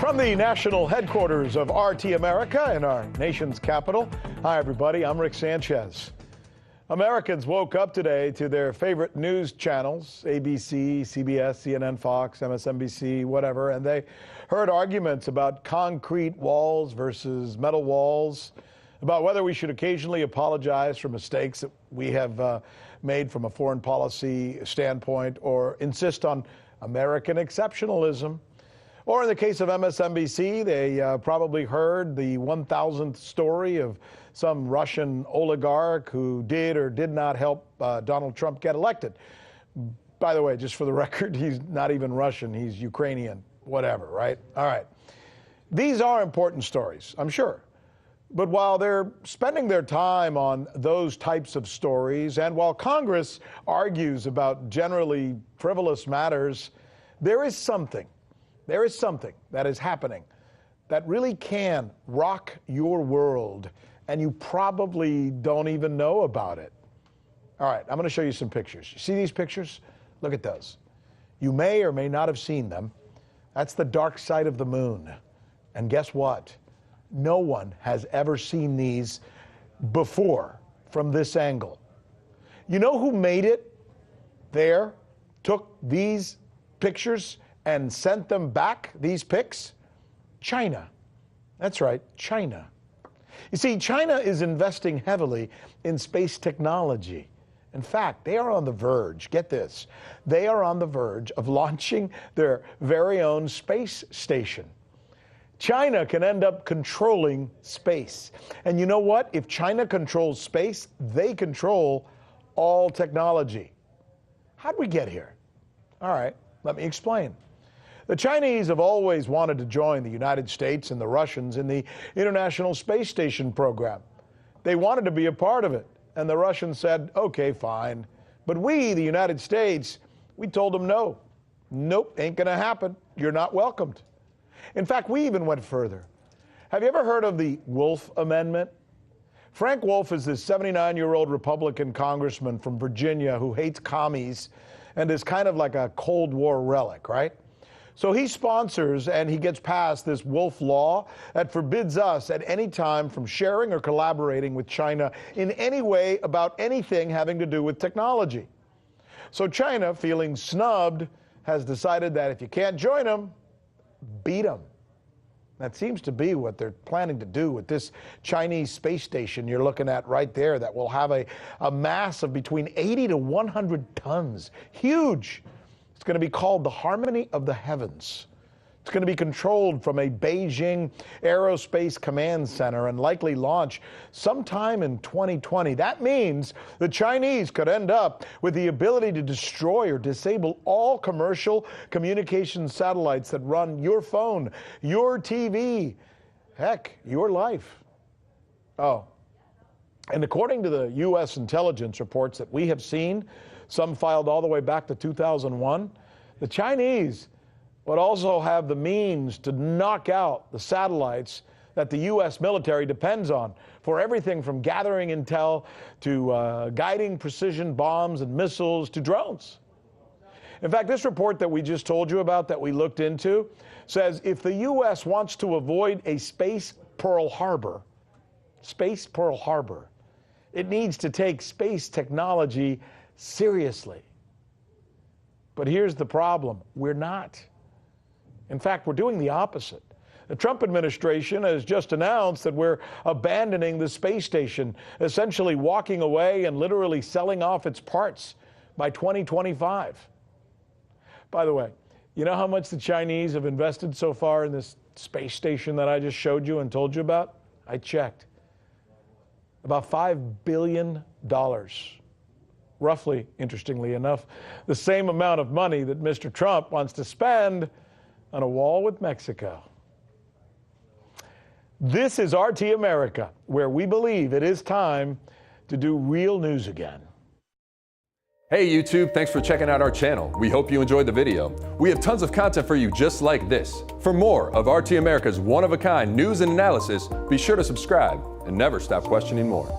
From the national headquarters of RT America in our nation's capital, hi everybody, I'm Rick Sanchez. Americans woke up today to their favorite news channels, ABC, CBS, CNN, Fox, MSNBC, whatever, and they heard arguments about concrete walls versus metal walls, about whether we should occasionally apologize for mistakes that we have made from a foreign policy standpoint, or insist on American exceptionalism. Or in the case of MSNBC, they probably heard the 1,000th story of some Russian oligarch who did or did not help Donald Trump get elected. By the way, just for the record, he's not even Russian, he's Ukrainian, whatever, right? All right. These are important stories, I'm sure. But while they're spending their time on those types of stories, and while Congress argues about generally frivolous matters, there is something that is happening that really can rock your world, and you probably don't even know about it. All right, I'm going to show you some pictures. You see these pictures? Look at those. You may or may not have seen them. That's the dark side of the moon. And guess what? No one has ever seen these before from this angle. You know who made it there, took these pictures and sent them back, these pics? China. That's right, China. You see, China is investing heavily in space technology. In fact, they are on the verge, get this, they are on the verge of launching their very own space station. China can end up controlling space. And you know what? If China controls space, they control all technology. How'd we get here? All right, let me explain. The Chinese have always wanted to join the United States and the Russians in the International Space Station program. They wanted to be a part of it, and the Russians said, okay, fine. But we, the United States, we told them no. Nope, ain't gonna happen. You're not welcomed. In fact, we even went further. Have you ever heard of the Wolf Amendment? Frank Wolf is this 79-year-old Republican congressman from Virginia who hates commies and is kind of like a Cold War relic, right? So he sponsors and he gets passed this Wolf law that forbids us at any time from sharing or collaborating with China in any way about anything having to do with technology. So China, feeling snubbed, has decided that if you can't join them, beat them. That seems to be what they're planning to do with this Chinese space station you're looking at right there that will have a mass of between 80 to 100 tons. Huge. It's going to be called the Harmony of the Heavens. It's going to be controlled from a Beijing Aerospace Command Center and likely launch sometime in 2020. That means the Chinese could end up with the ability to destroy or disable all commercial communication satellites that run your phone, your TV, heck, your life. Oh, and according to the U.S. intelligence reports that we have seen, some filed all the way back to 2001, the Chinese would also have the means to knock out the satellites that the U.S. military depends on for everything from gathering intel to guiding precision bombs and missiles to drones. In fact, this report that we just told you about that we looked into says if the U.S. wants to avoid a space Pearl Harbor, it needs to take space technology seriously. But here's the problem. We're not. In fact, we're doing the opposite. The Trump administration has just announced that we're abandoning the space station, essentially walking away and literally selling off its parts by 2025. By the way, you know how much the Chinese have invested so far in this space station that I just showed you and told you about? I checked. About $5 billion. Roughly, interestingly enough, the same amount of money that Mr. Trump wants to spend on a wall with Mexico. This is RT America, where we believe it is time to do real news again. Hey YouTube, thanks for checking out our channel. We hope you enjoyed the video. We have tons of content for you just like this. For more of RT America's one-of-a-kind news and analysis, be sure to subscribe and never stop questioning more.